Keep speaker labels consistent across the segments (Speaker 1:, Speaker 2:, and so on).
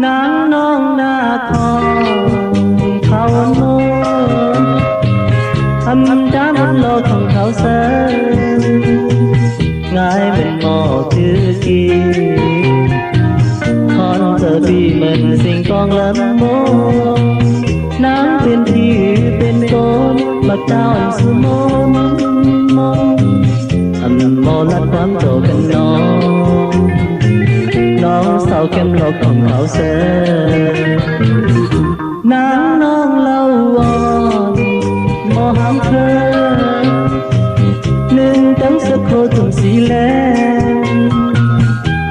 Speaker 1: นางน้องนาคองเขาโน้ทำจ้ามันโลกของเขาเสยง่ายเป็นหมอคือกีคอนเธอพี่เหมือนสิ่งกองลำโมนางเป็นพี่เป็นโกนมาเจ้าอันสุโมมอันโมลัดความโตกันน้องสาวเข้มโลกของเขาเสยนางน้องเล่าวอนมอหามเธอหนึ่งตั้งสักโคตุ่มสีแล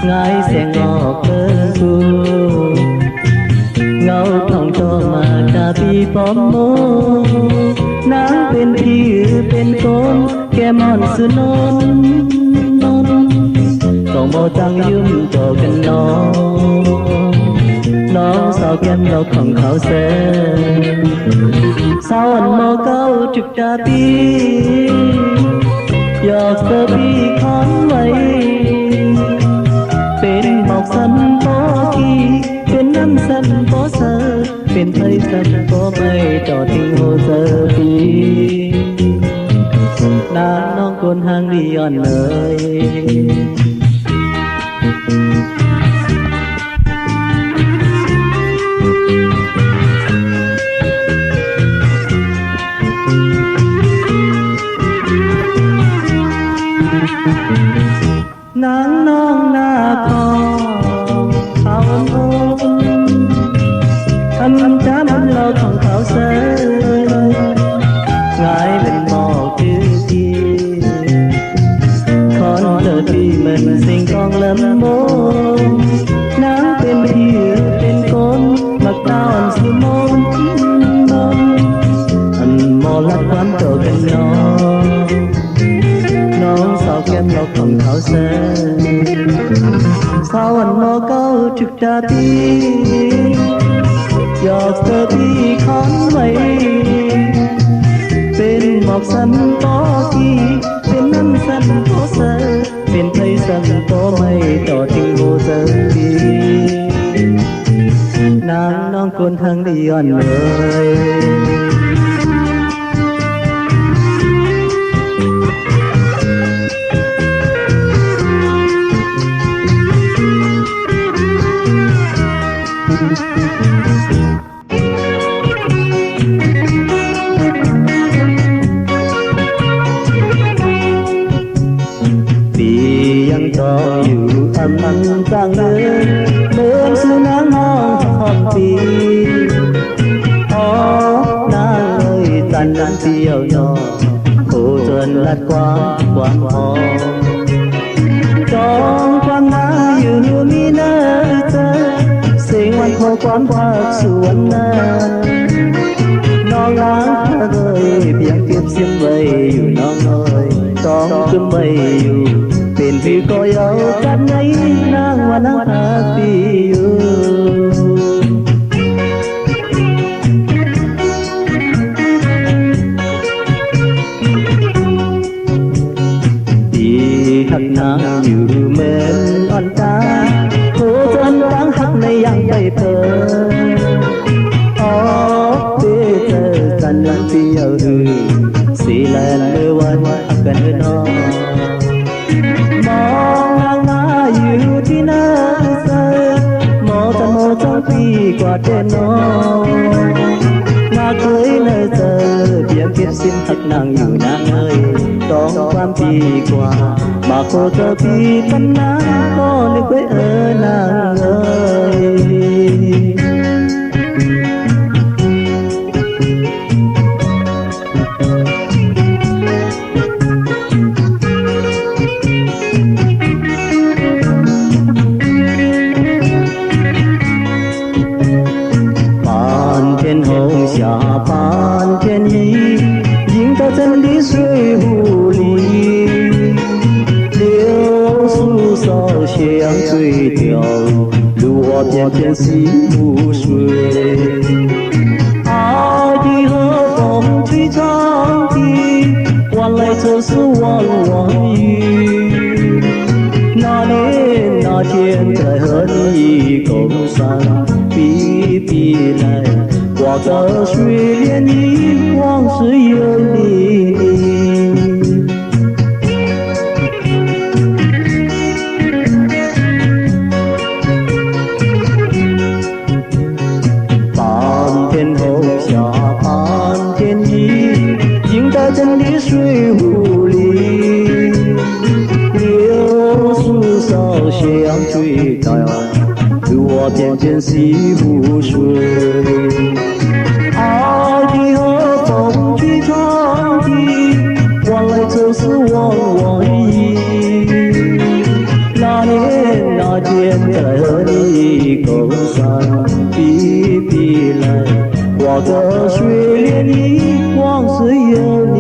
Speaker 1: ง่ายเสียงออกเกินกูเงาทองโตมาตาปีปอมโมนางเป็นพี่เป็นโกนแก้มอนสุนนต้องโมจังยืมโตกันน้องสาวแก้มเราของเขาเสสาวอันโมเก้าจุกตาปีอยากเธอพี่คอนไว้เป็นหมอกสันโปกีเป็นน้ำสันโปเสเป็นไทยสันโปไม่ต่อทิ้งโฮเซอปีนางน้องคนห่างดีอ่อนเลยนางน้องนาคองเขาโน้ทำจ้ามันโลกของเขาเสยง่ายเป็นหมอกคือทีคอนเธอพี่เหมือนสิ่งกองลำโมนางเป็นพี่เป็นคนมักตาอันสุโมอันโมลัดความโตกันน้องสาวแก้มเราของเขาเสยสาวอันโมเก้าจุกตาปีอยากเธอพี่คอนไว้เป็นหมอกสันโปกีเป็นน้ำสันโปเสเป็นไทยสันโปไม่ต่อทิ้งโฮเซอปีนางน้องคนทางดีอ่อนเลยปียังต่ออยู่อันมันกลางเดินเดินสู่นางห้องหอมปีอ๋อนางเอ้ยตันนั้นเที่ยวนอโคจรลัดความหอมจองความหนาอยู่มีเนื้อเธอเสียงวันพอความภาคสวนนาน้องรักเอ้ยเพียงเก็บเสียงไว้อยู่น้องเอ้ยต้องขึ้นไว้อยู่เป็นพี่ก็ยาวกันไงนางว่านางหาปีอยู่หักนางอยู่เหมือนอ่อนตาโคจรตั้งหักในยังใบเพินอ๋อเพื่อเธอกันนั้นเที่ยวหือสีแลนเมื่อวันหักกันเดินน้องมองนางนาอยู่ที่หน้าเธอมอจันโมจังปีกว่าเด่นน้องนาเคยเนอเธอเพียงเก็บสิ้นหักนางอยู่นางเอ้ยต้องความปีกว่ามาโคเธอพี่กันนะก็นึกไว้นางเอ้ย半天红霞半天雨映到真的水湖里相对调，路我偏偏心不碎。爱的和风吹长的，换来这是弯弯雨。那年那天的和你共赏比比来，挂着水莲的往事有你。半天后下半天雨，映在真的水湖里，柳树梢相追赶，我渐渐洗不睡。爱的和风的唱的，往来走是往往意。那年那天在和你共赏比比来，挂着水莲的往事有你。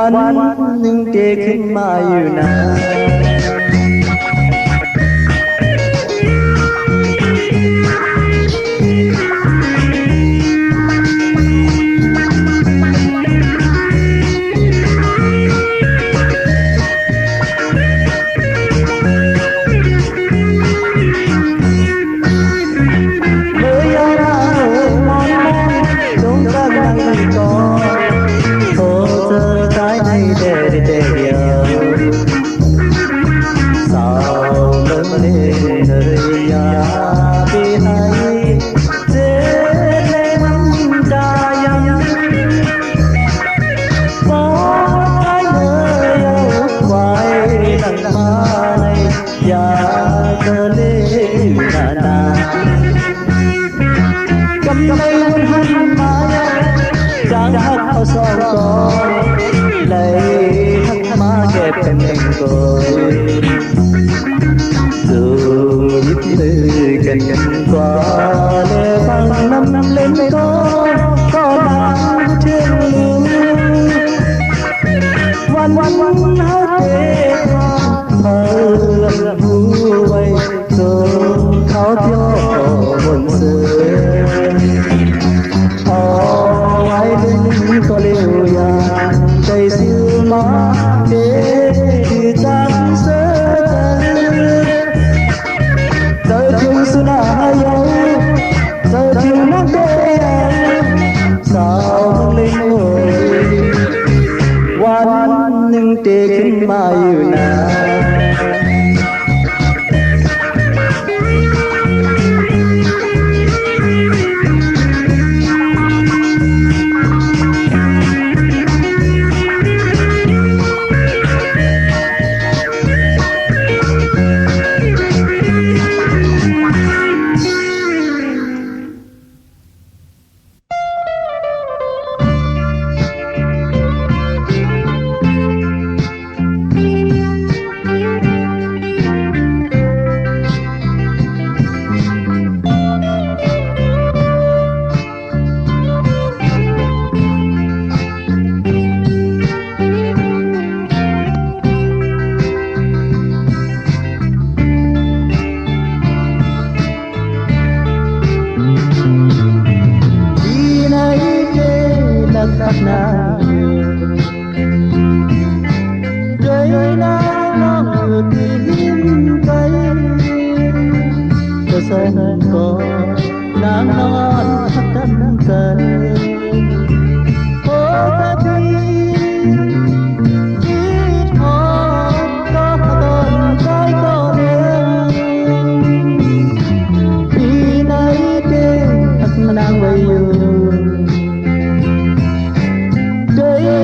Speaker 1: วันหนึ่งเดขึ้นมาอยู่นะ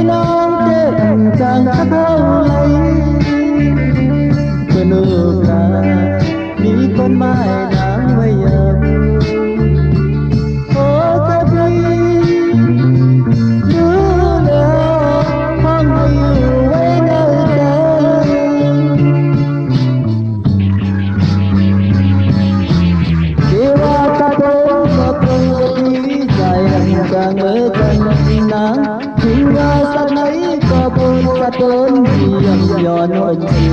Speaker 1: น้องเจ็บจังเท่าไรเมื่อลูกลามีคนหมายนางไว้ยังโอ้เธอพี่รู้แล้วห้องให้อยู่ไว้ในใจที่ว่าตะโกนก็ตรงกับที่ใจจังเมื่อกันนะถึงว่าสักไหนก็พูดสะท้อนที่ยังย้อนวันที่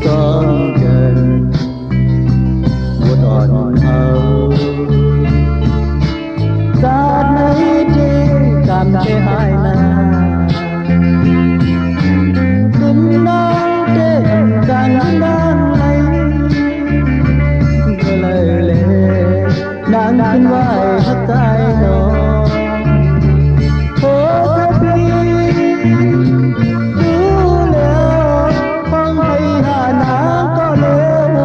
Speaker 1: ต้องเกินบุตรอ่อนเอาสาดในที่กำเทหายนาขึ้นน้องเต้นกันด้านไหนเมื่อเลยนางขึ้นไหวหักใจน้องโอ้เธอพี่รู้แล้วฟังให้หาน้ำก็แล้วเม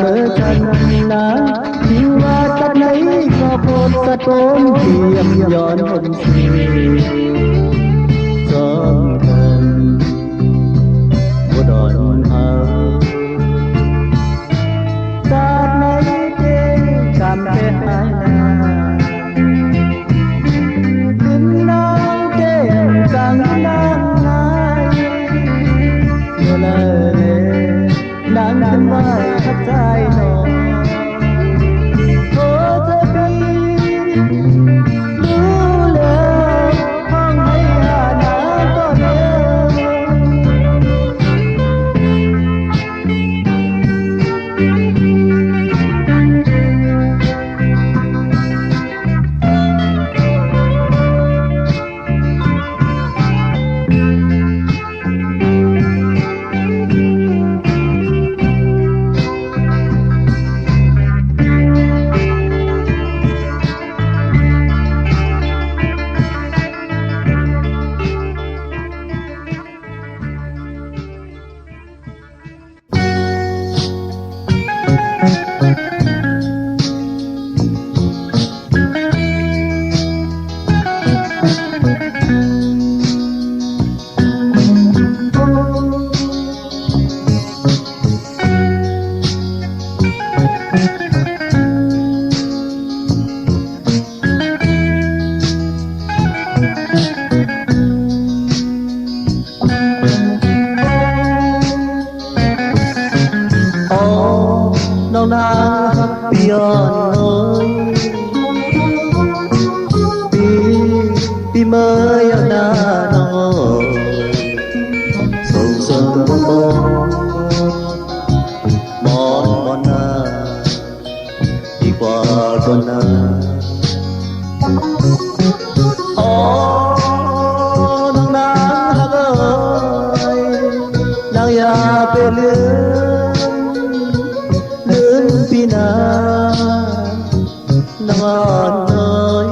Speaker 1: ื่อกันนะที่ว่าจะไหนก็โพดสะท้อนเทียมย้อนคนสีสองกันบุดอนเอาสาดในเจกำเทหายนาขึ้นน้องเจกังนางนายเมื่อเลยนางนั้นไหวทักใจน้องโอ้เธอพี่รู้แล้วห้องให้หาน้ำก็แล้วน้องนางพี่ย้อนพี่เมื่อยหน้าน้องส่งเสริมมอนหน้าดีกว่าคนหน้าโอ้น้องนางเอ้ยนางอย่าไปเลือนพี่นานอนน้อย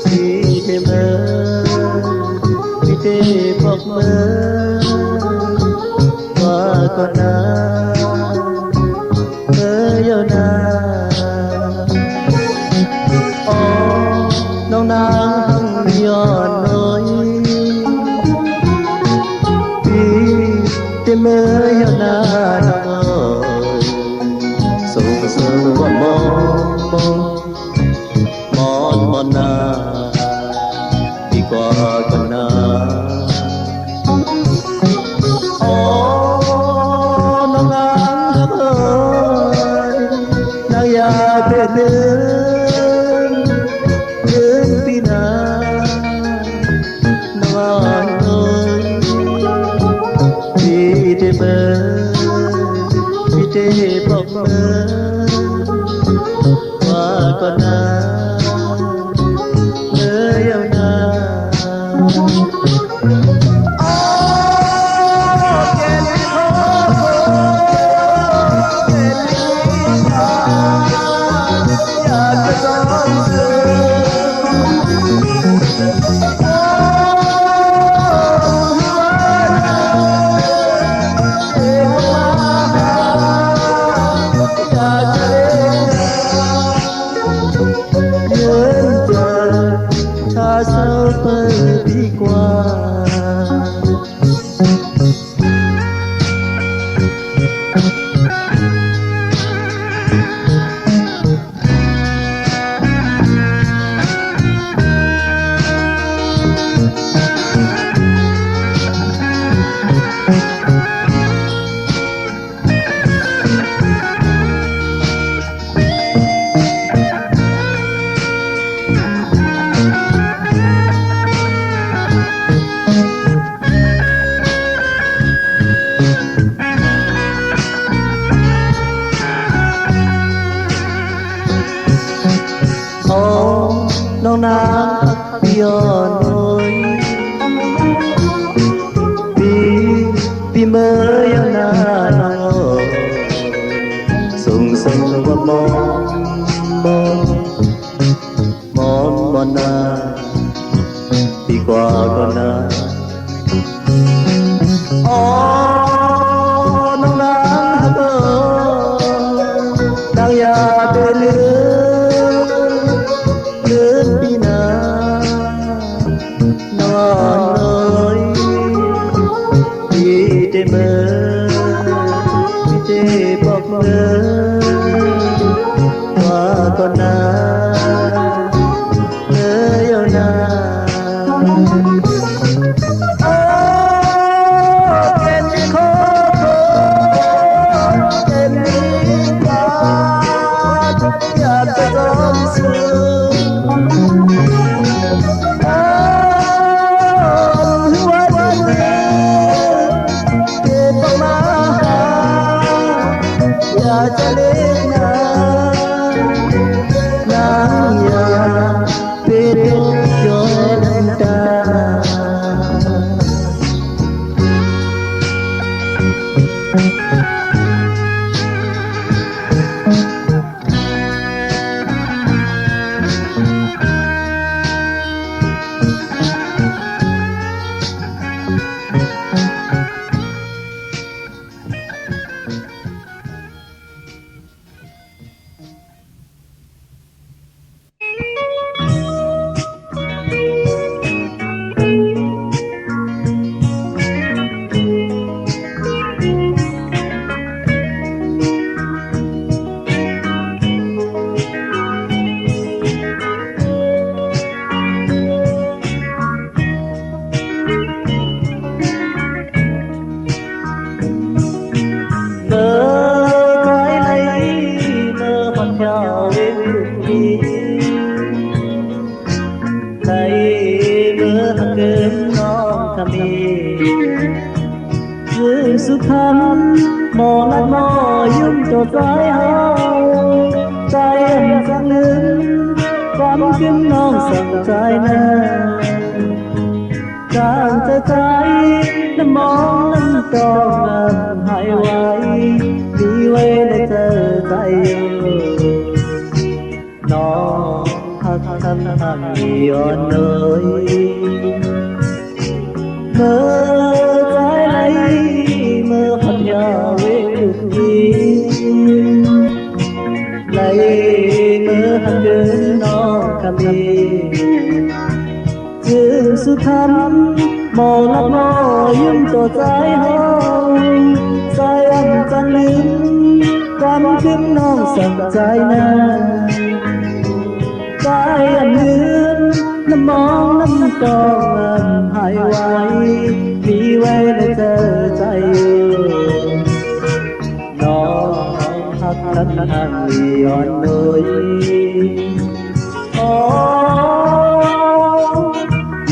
Speaker 1: พี่เทเมื่อพี่เทบอกเมื่อว่าก่อนนะเมื่อยาวนานโอ้น้องนางย้อนน้อยพี่เทเมื่อยาวนานส่งเสริมว่ามอนนาดีกว่ากันนาโอ้น้องนางเอ้ยนางอย่าเพ่เดินพี่นานอนเอ้ยพี่เทเบอร์พี่เทบอกเบอร์ ย้อนโอยปีเมื่อยานาโนส่งว่ามองบ่นาปีกว่าก็นาอ๋อน้องนางเอ๋ยนางอย่าไปลืมปีนานอนเลยพี่ได้เมื่อพี่ได้บอกเมื่อว่าก่อนนาเมื่อยานาจะเล่นน้ำยาเป็นยอดน้ำตาสุขันมองและมอยุ่งตัวใจเฮาใจอันสังลืมความขึ้นน้องสั่งใจนะจางใจน้ำมองน้ำตองหายไว้มีไว้ในเธอใจน้องหักทำย้อนเลยเมื่อใจไหลเมื่อพัดยาเวทีไหลเมื่อหันเดินน้องคำมีจึงสุขันมองลับมอยุ่งตัวใจเฮาใจอันจังลืมความขึ้นน้องสั่งใจนะใจอันลืมน้ำมองน้ำตองหายไว้มีไว้ในเธอใจน้องหักนั้นย้อนเลยอ๋อ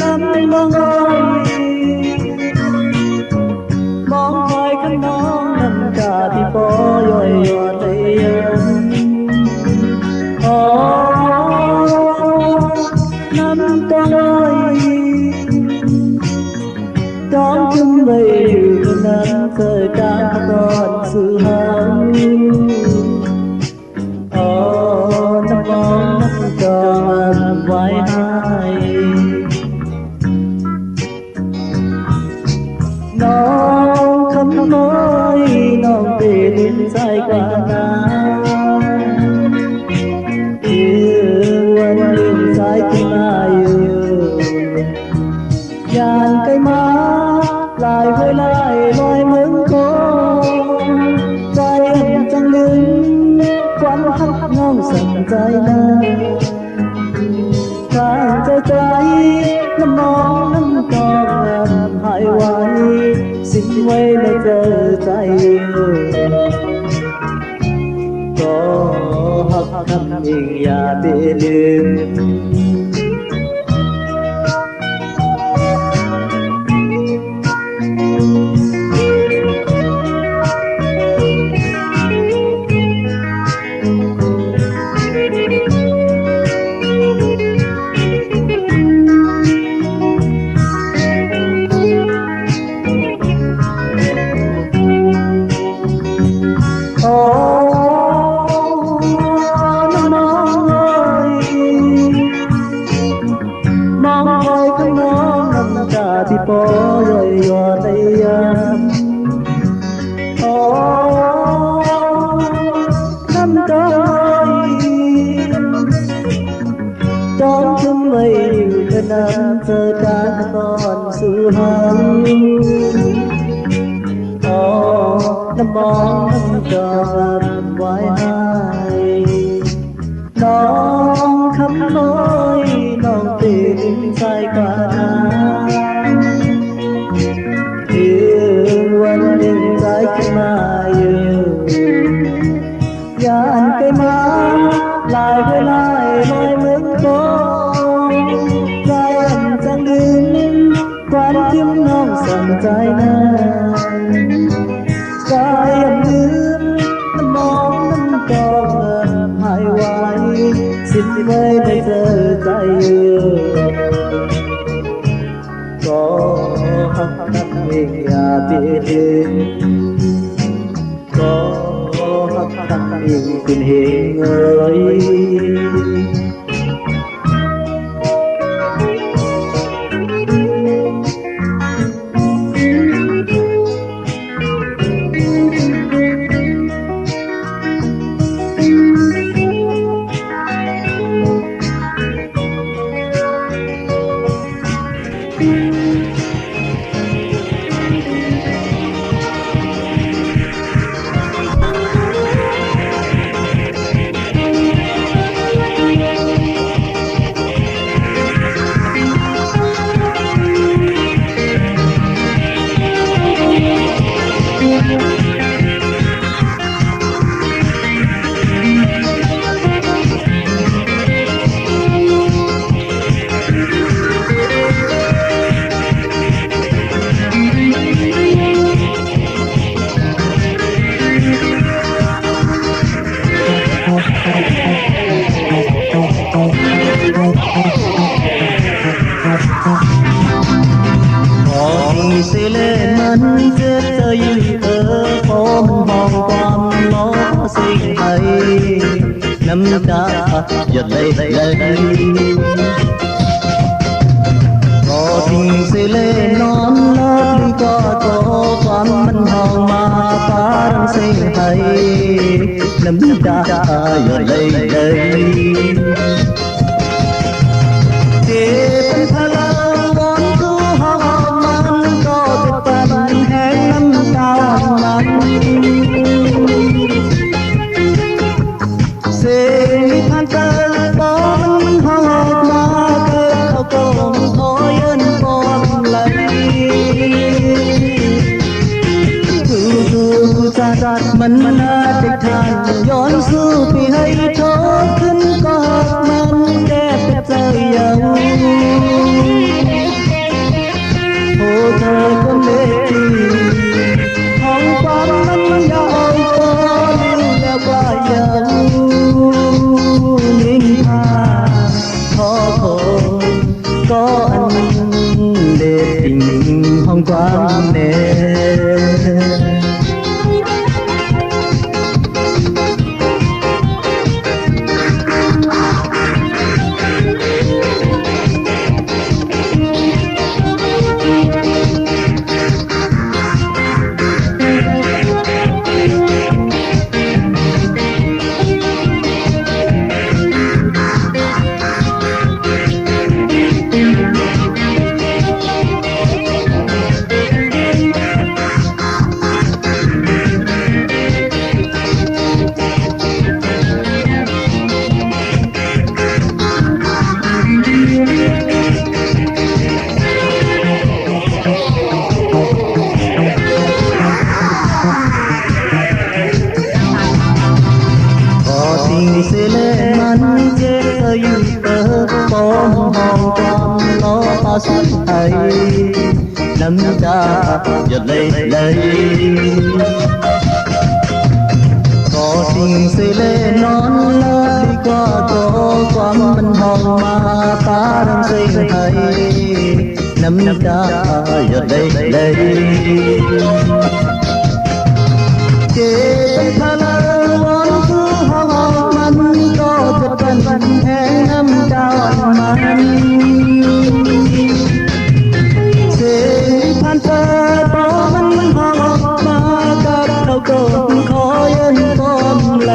Speaker 1: น้ำมองมองคอยข้างน้องน้ำตาที่ปอย่อยย้อนในยันอ๋อน้ำตาลอยจอมจุ่มไว้อยู่นั้นเคยจางก่อนสู่หางอ๋อน้ำมองน้ำจองไว้ให้น้องคำน้อยน้องเป็นใจกว่านาวันลืมใจขึ้นมาอยู่ยานไกลมาลายเวลายลอยเหมือนโคใจจังลืมความหักน้องสั่งใจนะข้างใจน้ำมองน้ำตองหายไว้สิ้นไว้ในเจอใจก็หักทำเองอย่าไปลืม หังอ๋อน้ำมองน้ำจอบไว้ให้น้องคำน้อยน้องตื่นใจกว่าวันหนึ่งใจขึ้นมาอยู่ยานไปมาลายไปลายลอยเหมือนโบใจอันจังลืมความที่น้องสั่งใจนั้นใจอันลืมน้ำมองน้ำก็หายไวสิ้นไม่ได้เจอใจก็หักนักเองอย่าเปลี่ยนก็หักนักเองคุณเฮงเอ้ยสิเล่มันเจ็บเธออยู่พอมันมองความล้อสิ่งไทยน้ำตาหยดเลยก็ทิ้งสิเล่นอนเลิศก็โตความมันห้องมาปารังสิ่งไทยน้ำตาหยดเลยเจ็บพลังวันสู้ห้องมันก็จะเป็นแห่งน้ำตามันเสียงผ่านเกิดบนห้องมาเกิดเขาก็ขอยืนบนไหลคือจัดมันน่าจะทานย้อนสู้พี่ให้โชคขึ้นก็มันแก้ใจยังโอ้เธอก็เล็กห้องความนั้นยาวคนแล้วก็ยังนิ่งพาขอคนก็อันเด็ดดิ่งห้องความเน่สิเล่มันเจ็บเธออยู่ปมห้องความล้อปาสุดไทยน้ำตาหยดเลยก็ทิ้งสิเล่นอนเลยก็โตความมันห้องมาปารังสิ่งไทยน้ำตาหยดเลยเจ็บพลังวันคือห้องมันก็จะเป็นแห่งน้ำตามันเสียงผ่านเปิดพอมันห้องมากับเราก็ขอยืนต้นไหล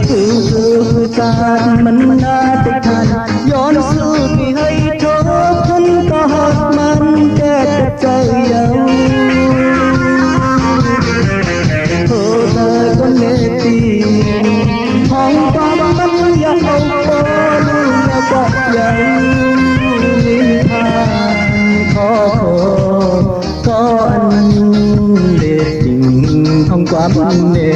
Speaker 1: คือจัดมันน่าจะทันย้อนสู้ที่ให้โทษ ตีห้องความมันยังเอาโปลูกก็ยังนิทานขออันเด็ดจริงห้องความเน่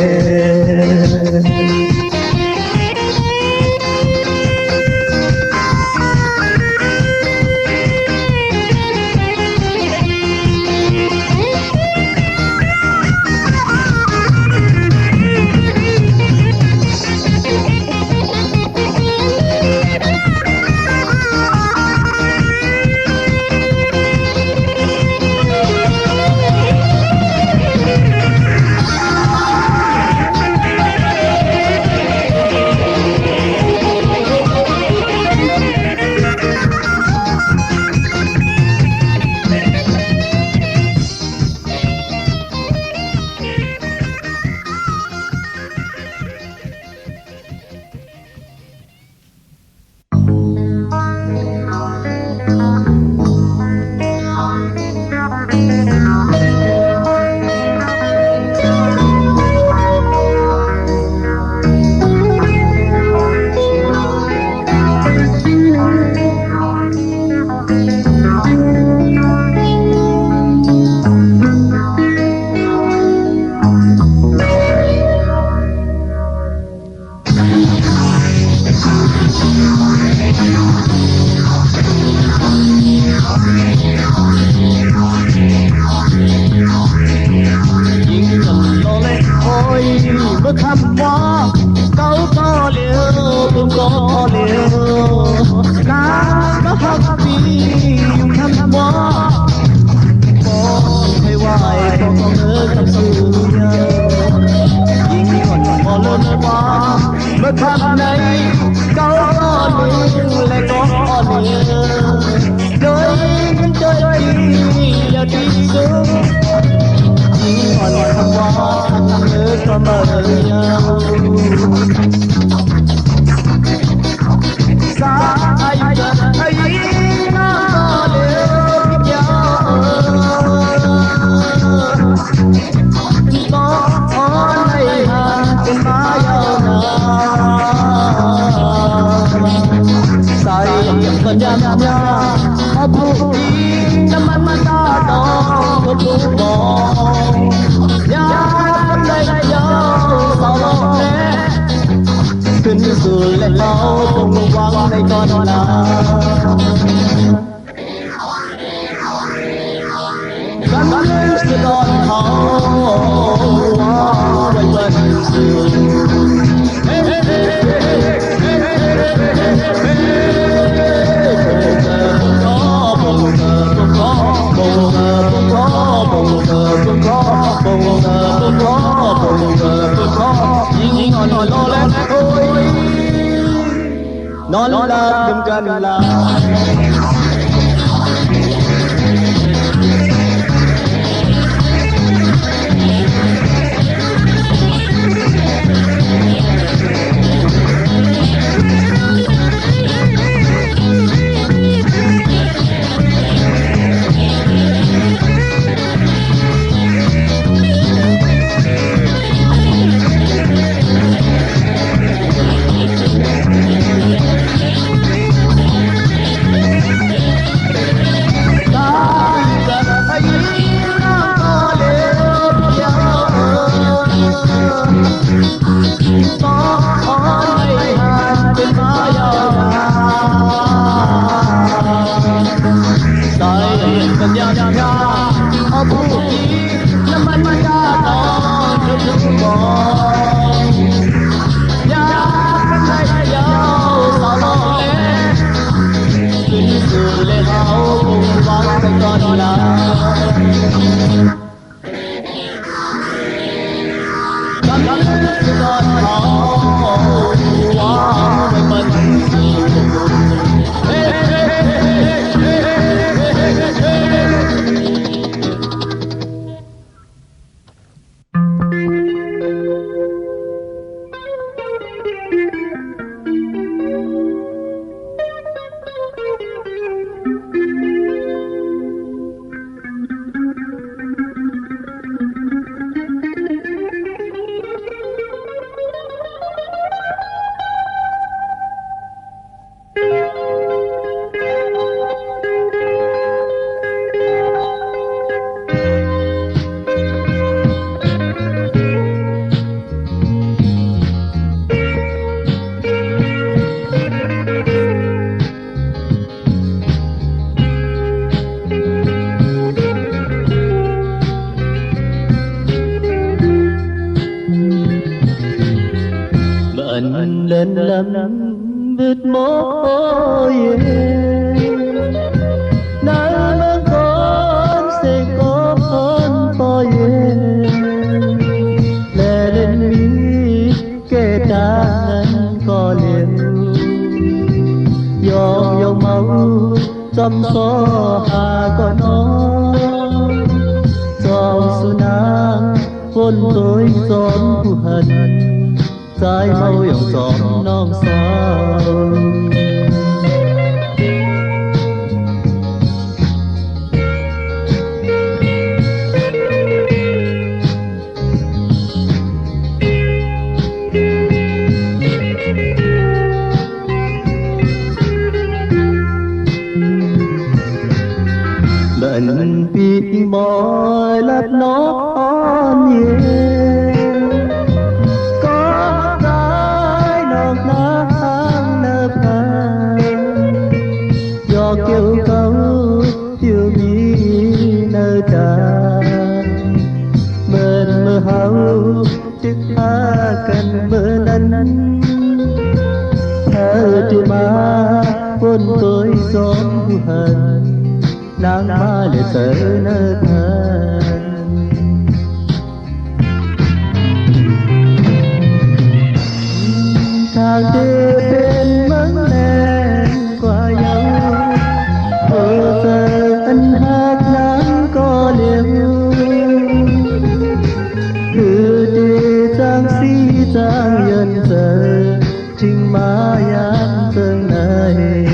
Speaker 1: เมื่อคำว่าเขาก็เลี้ยวผมก็เลี้ยวน้ำมาหักปีอยู่คำว่าบอกให้ไหวบอกเธอคำสูงยิ่งก่อนพอเลิกว่าเมื่อคำไหนเขาก็เลี้ยวและก็เลี้ยวโดยมันเจอที่อย่าดีสุดยิ่งก่อนคำว่าเธอก็มาเลี้ยวสายกันไอ้น้าเลี้ยวยาวก็อ่อนให้หาเป็นมายาวนานสายกันยามยาเอาผู้ดีน้ำมันตาดองก็ผู้บอกยาได้ยาวสาวแน่ขึ้นสู่และเราคงหวังในตอนลากันเล่นสุดตอนเขาไว้บนสู่ยิ่งนอนรอแล้วโอ้ยนอนหลับดึงกันลาCome on, lên lắm bứt môi nắng mưa con sẽ có con tôi lệ lên mi kể ta ngân có liền dòng dòng máu chăm so hà có nó dòng su nắng vốn tôi giòn phù hận trái mau dòng giòn non sao bệnh bị mỏi lấp nó nhiều có cái nọc nắng nấp hàng do kêu câu yêu mi nơi tràn bên mơ hao tiếc tha cần bên anh thơ trên má vốn tôi xóm hận nắng mai để tới nơi thân thang đưa bên mắng lên qua nhau ở giờ anh hát nắng có liều cứ đi giang si giang nhân giờ trình má yan từng này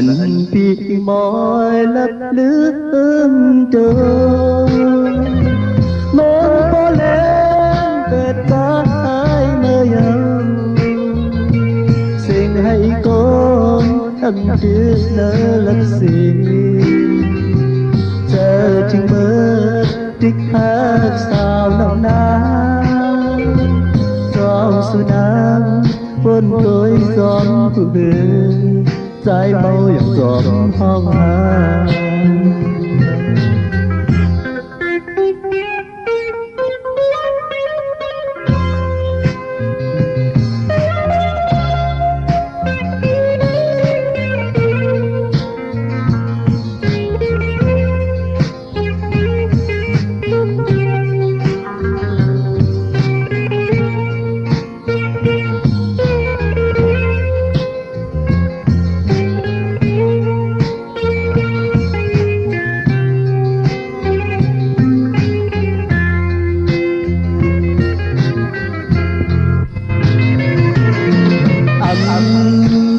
Speaker 1: anh bị mỏi lấp lướt trời mơ có lên vệt cả hai nơi nhau xin hãy con âm tuyết nở lấp xì chờ chừng mơ trích hát sao lòng nắng trong xuân nắng vốn tôi giòn phụ hương trái mau dòng giọt phong hà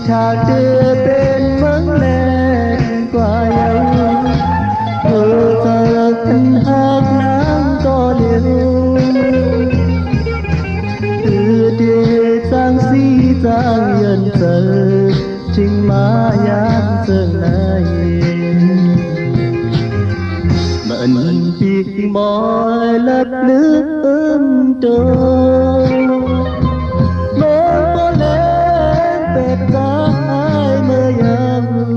Speaker 1: chạc đưa bên mắng lên qua nhau thơ giờ thân hát nắng có liều từ địa giang si giang nhân giờ trình má yan dâng này mận bị mỏi lấp lướt trời mơ có lên vệt cả hai mơ nhầm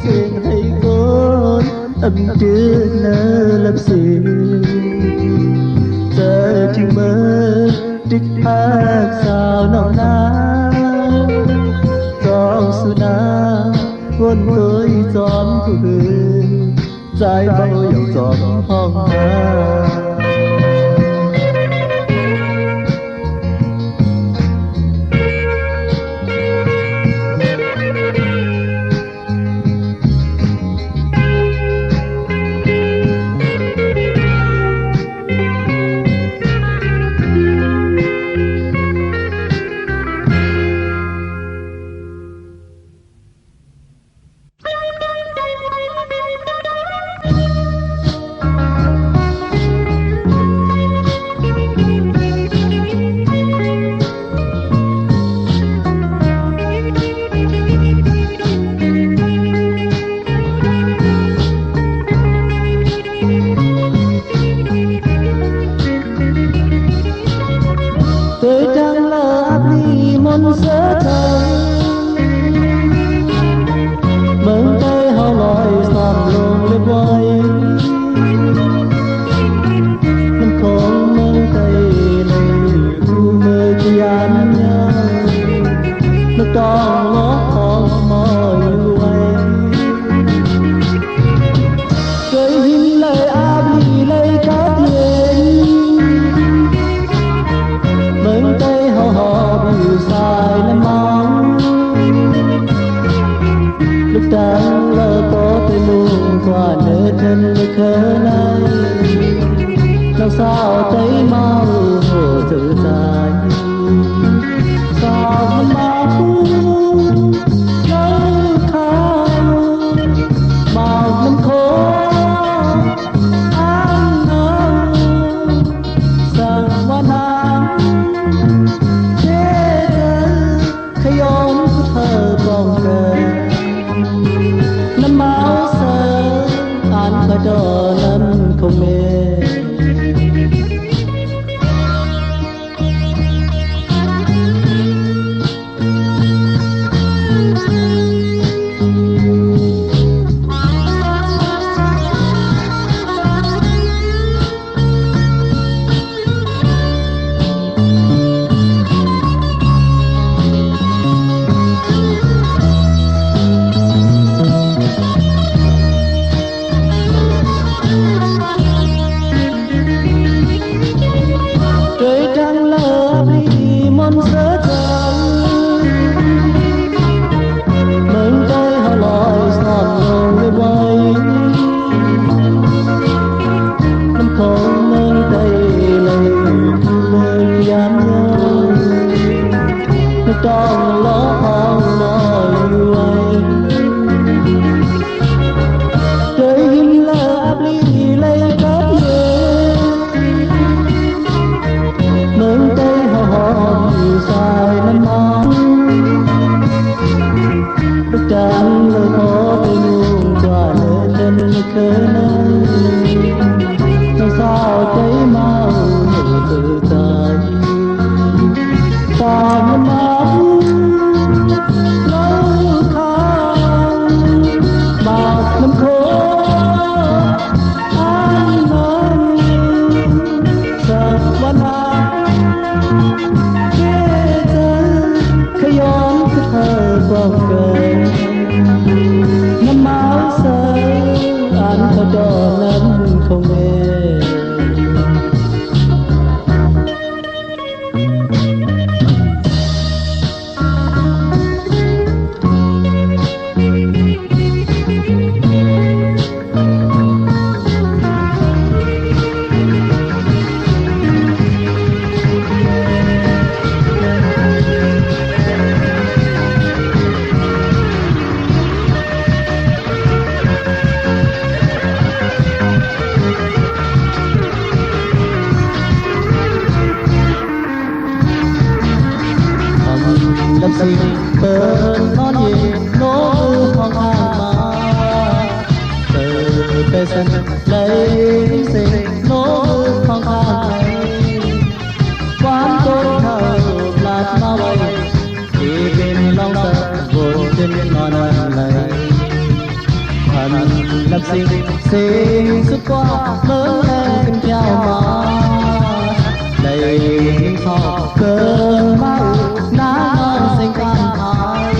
Speaker 1: xin hãy con âm tuyết nở lấp xì giờ chừng mơ trích hát sao nồng nắng trong xuân nắng vốn tôi giòn phụ hương trái bao dòng giọt phong hà sao thấy mau hồ tự tại sao mà cũng nắng khao màu năm khô anh ơi rằng hoa nắng thế khơi ôm thơ vòng đời năm áo sơ anh phải cho năm không mê trong lỗ hồng mỏi quay trời hình là đi lấy cát nhẹ nâng tay hò dài năm mong bức tranh lời khó tay nuông tỏa lên trên khơi làm sao cháy mau tự tại ta muốn năm áo sơ anh có cho năm không mê làm gì cơn non gì nỗi hoang mang mà từ cây sân lấy gì nỗi hoang mang quán tôi thở lạt mau bay chỉ bên lòng sợ vội trên non này thần làm gì xin sức qua lớn lên theo mà đầy thọ cơn mau nắng xanh can thái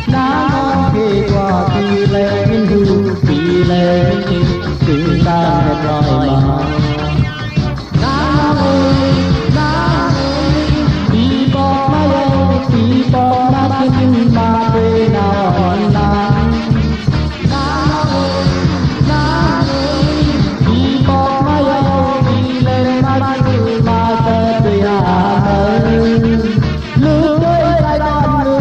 Speaker 1: nắng khi qua khi lên hưu khi lên tình ta đẹp rồi mà nắng ơi đi bỏ mai ơi đi bỏ mai kinh mà về nào nắng đi bỏ mai ơi đi lên mai kinh mà về tươi ơi lưu đôi lại còn người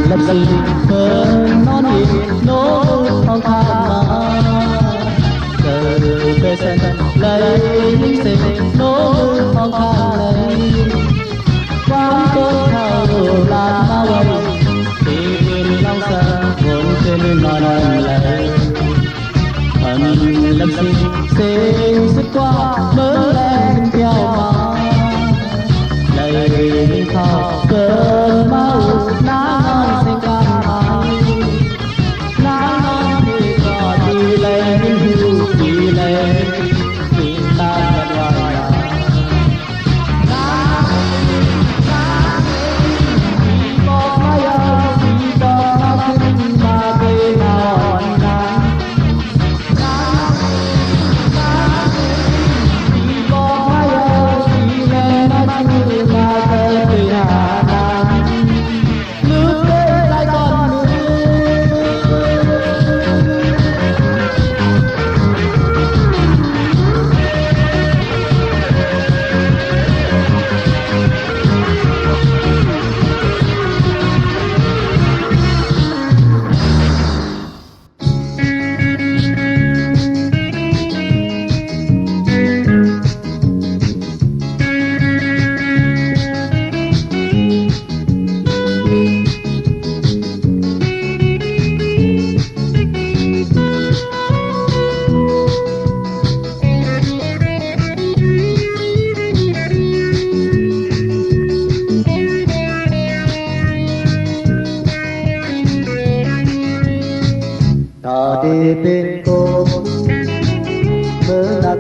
Speaker 1: làm gì cơn non đi nỗi hoang mang mà từ cây sen lấy những gì nỗi hoang mang lấy quán tôi thao là bao bồng thì bên lòng sợ vốn trên non lấy thần làm gì xin sức qua mới lên theo mà đầy những thao cơn máu nắng xanh can thái nắng thì có đi lên hưu đi lên thì ta đẹp hoài đi bỏ mai ơi đi bỏ kinh mà về nào nắng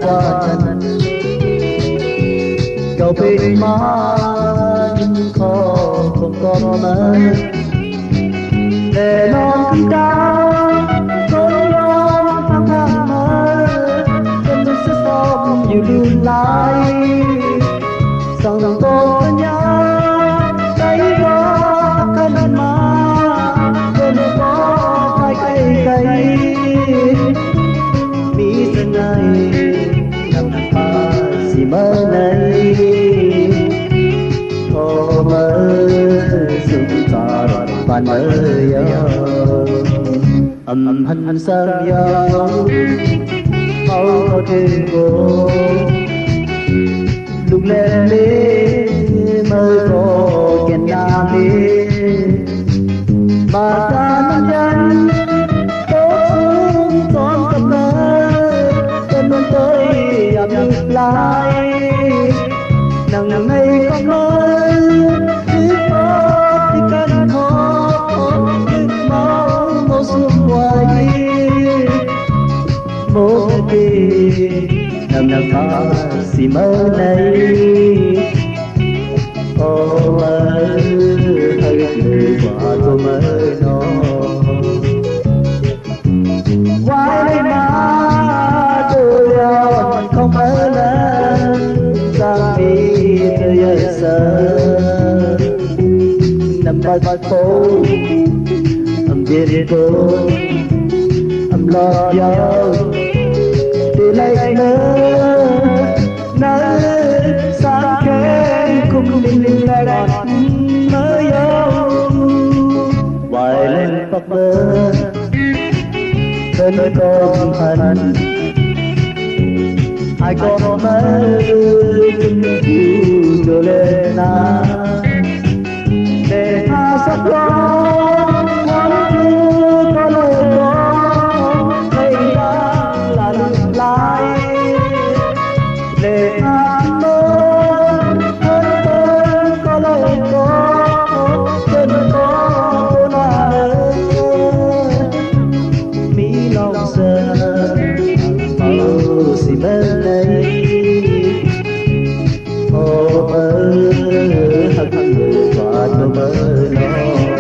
Speaker 1: qua chân cầu bên má nhưng khó không còn mơ để non cứng cao tôi non thăng thang mơ chân sẽ xóm như đường lái rằng tôi nhớ tay có thân mà bên có hai cây mi dân này nằm pha gì mơ này ô mơ dùng ta đoạn bàn mơ yo hân sang yo mau có thêm cô lúc lên đi mơ có kèn đam đi mà ta nắm chân tốt xuống con mơ cơn mưa tới ập ngược lại nắng ngày con mơ cứ có thì cần khó cứ máu mô xuống ngoài mô kỳ nằm pha xì mơ này ô mơ hơi người qua cô mơ nó quay má tôi không mơ lên sang đi từ giờ sơ nằm bắt phố biết cô lo gió đi lấy nỡ sáng khen cùng mình lại đọt mơ yêu hoài lên tóc mơ bên con hận ai có mơ yêu đưa lên na để tha sắc lo ngắm chưa có lời có thấy đang là lụt lại để tha mơ hơn hơn có lời có chân có là mỹ lòng giờ xì mơ này ô mơ hắt người và tôi mơ nó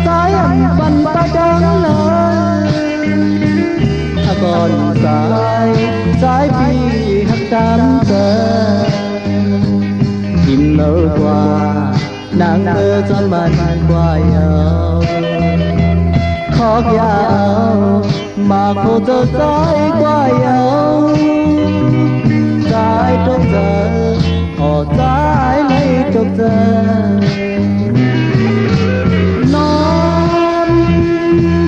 Speaker 1: Hãy nàng thơ cho mình qua nhau khó nhau mà khô cho trái qua nhau trái trong giờ họ trái lấy trong giờ non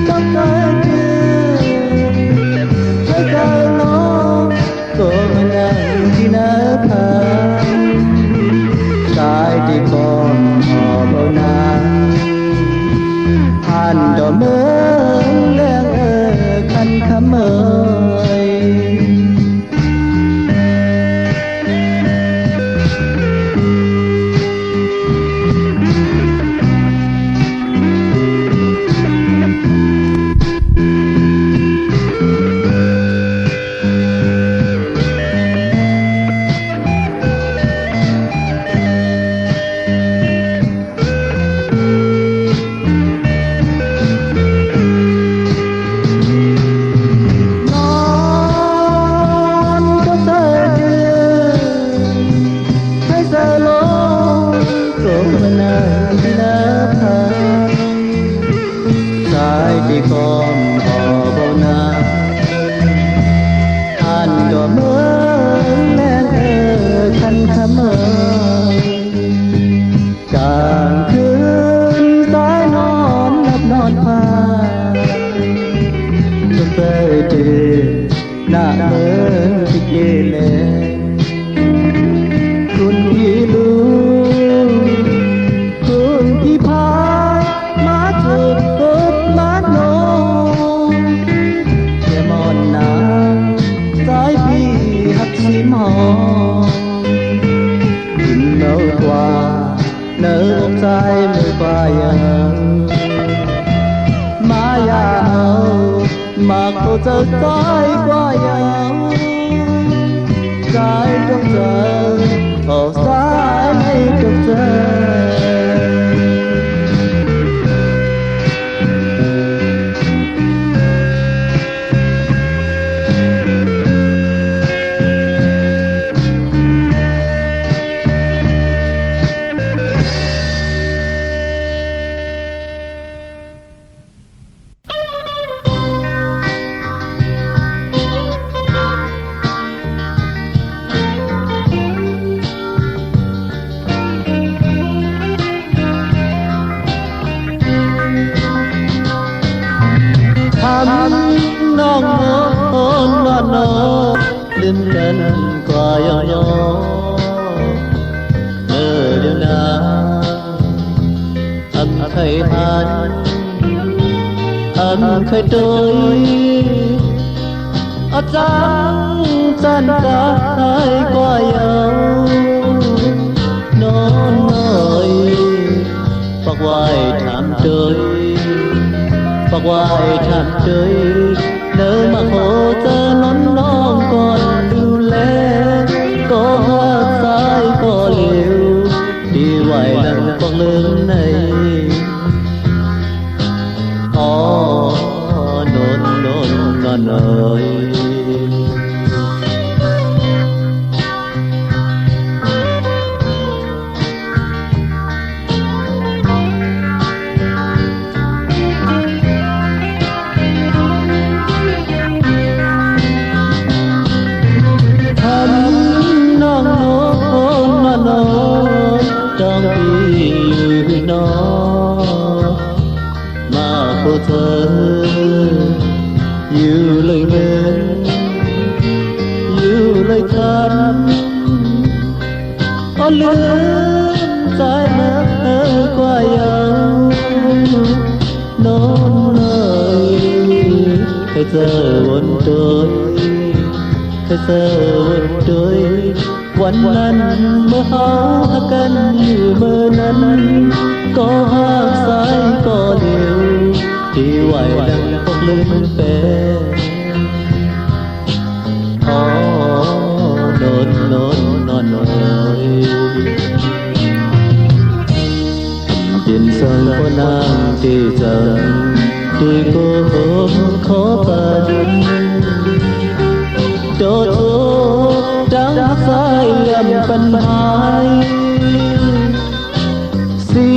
Speaker 1: trong giờ thấy giờ nó của mình đang đi nở thầm trái đi còn họ bao nàng hàn đỏ mơ lên khăn khám ơi đi con họ bao na anh đỏ mơ lên khăn khám ơi càngคืนsái non nấp non pha trong tơi trời nạ mơ thích đi lênคุณพี่ลูคุณพี่พายมาจุดตุบมาโนแค่มอนนาสายพี่หักสีมองกินเนื้อกว่าเนื้อใจมือปลายมายาวมาโคจะใจกว่ายาวใจต้องเจอออกสายให้กับเธอน้องโอนนอนลืมกันกว่าย่อยเมื่อเดียวนาอันเคยทานอันเคยโดยอาจารย์จันกายกว่าย่อนอนน้อยปักไว้ถามโดยปักไว้ถามโดยเดินมาขอเจอน้องน้องก่อนดูแลก็หักสายก็เหลวดีไหวดังฟังลืมในอ๋อนนนนนนเอ๋ยต้องพี่อยู่นอมาโคเธออยู่เลยเงินอยู่เลยคำอ๋อลืมใจเมื่อกว่ายังนอนเลยให้เจอวนโดยให้เจอวนโดยวันนั้นเมื่อเขาหักกันอยู่เมื่อนั้นก็หักสายก็เดียวที่ไหวดังพวกลืมเป็นอ๋อนนนนนอยยินสังพนางที่จังที่โกหกขอประดิษฐ์โดดดังสายเลี่ยมปัญหาเสี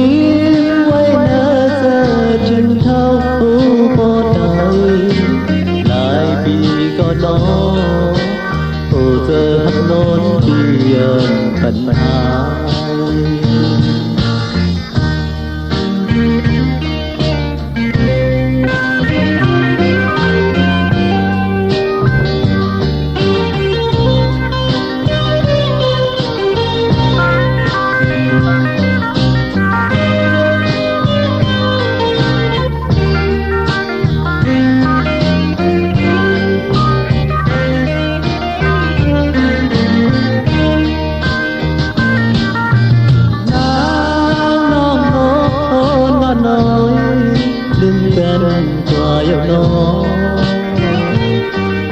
Speaker 1: น้อ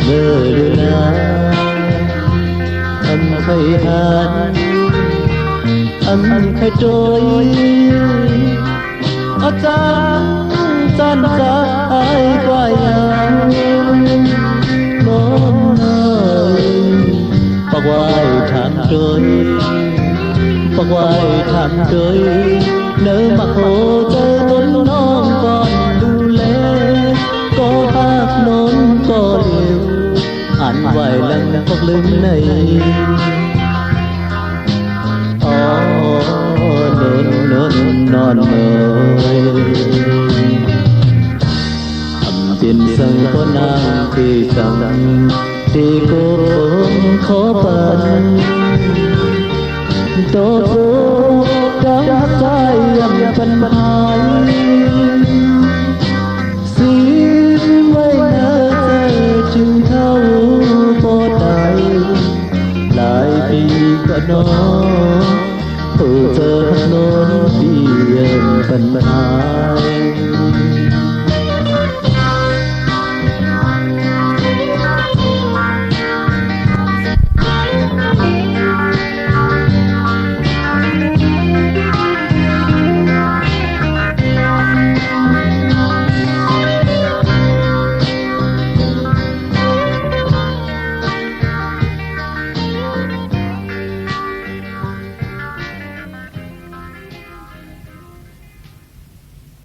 Speaker 1: เมื่อดูนาอันเคยหันอันเคยโดยอาจารย์จันทรายกว่ายังน้องเอ๋ยปักไว้ทานโดยปักไว้ทานโดยเนื้อมาโคเจอต้นน้องก่อนดูแลก็พักนนก็เร็วอ่านไว้แล้วพักลืมในอ๋อนอนเอ่ยจินสังก็นางที่สังที่กูขอปันโตโตดังใจยังเป็นพาย